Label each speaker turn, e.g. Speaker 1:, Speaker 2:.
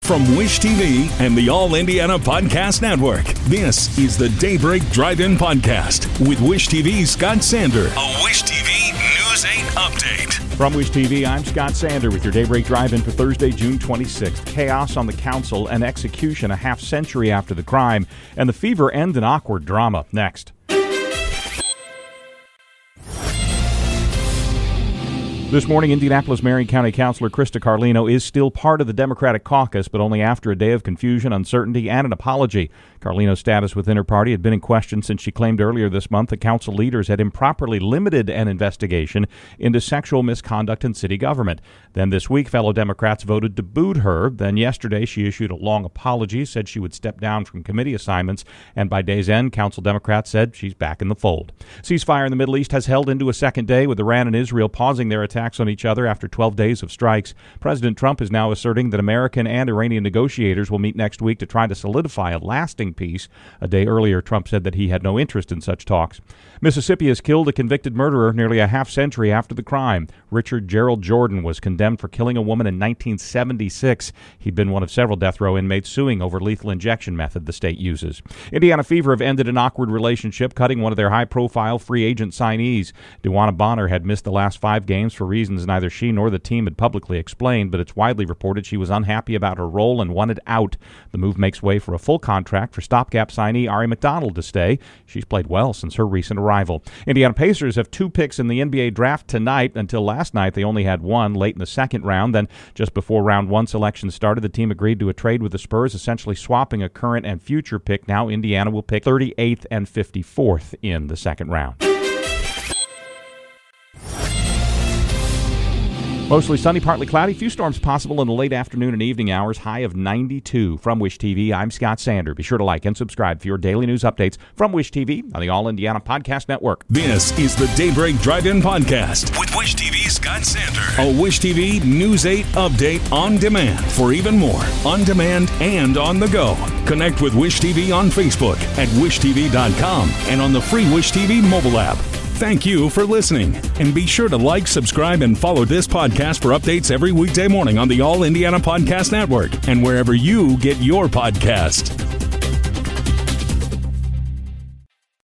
Speaker 1: From Wish TV and the All Indiana Podcast Network, this is the Daybreak Drive-In Podcast with Wish TV's Scott Sander. A Wish TV News 8 update.
Speaker 2: From Wish TV, I'm Scott Sander with your Daybreak Drive-In for Thursday, June 26th. Chaos on the council, an execution a half century after the crime, and the fever end in awkward drama. Next. This morning, Indianapolis Marion County Councilor Krista Carlino is still part of the Democratic caucus, but only after a day of confusion, uncertainty, and an apology. Carlino's status within her party had been in question since she claimed earlier this month that council leaders had improperly limited an investigation into sexual misconduct in city government. Then this week, fellow Democrats voted to boot her. Then yesterday, she issued a long apology, said she would step down from committee assignments, and by day's end, Council Democrats said she's back in the fold. Ceasefire in the Middle East has held into a second day, with Iran and Israel pausing their attacks on each other after 12 days of strikes. President Trump is now asserting that American and Iranian negotiators will meet next week to try to solidify a lasting peace. A day earlier, Trump said that he had no interest in such talks. Mississippi has killed a convicted murderer nearly a half century after the crime. Richard Gerald Jordan was condemned for killing a woman in 1976. He'd been one of several death row inmates suing over lethal injection method the state uses. Indiana Fever have ended an awkward relationship, cutting one of their high-profile free agent signees. DeWanna Bonner had missed the last 5 games for reasons neither she nor the team had publicly explained, but it's widely reported she was unhappy about her role and wanted out. The move makes way for a full contract for stopgap signee Ari McDonald to stay. She's played well since her recent arrival. Indiana Pacers have 2 picks in the NBA draft tonight. Until last night, they only had 1 late in the second round. Then, just before round 1 selection started, the team agreed to a trade with the Spurs, essentially swapping a current and future pick. Now Indiana will pick 38th and 54th in the second round. Mostly sunny, partly cloudy. Few storms possible in the late afternoon and evening hours. High of 92. From Wish TV, I'm Scott Sander. Be sure to like and subscribe for your daily news updates from Wish TV on the All Indiana Podcast Network.
Speaker 1: This is the Daybreak Drive-In Podcast with Wish TV's Scott Sander. A Wish TV News 8 update on demand. For even more, on demand and on the go. Connect with Wish TV on Facebook at wishtv.com and on the free Wish TV mobile app. Thank you for listening, and be sure to like, subscribe, and follow this podcast for updates every weekday morning on the All Indiana Podcast Network and wherever you get your podcast.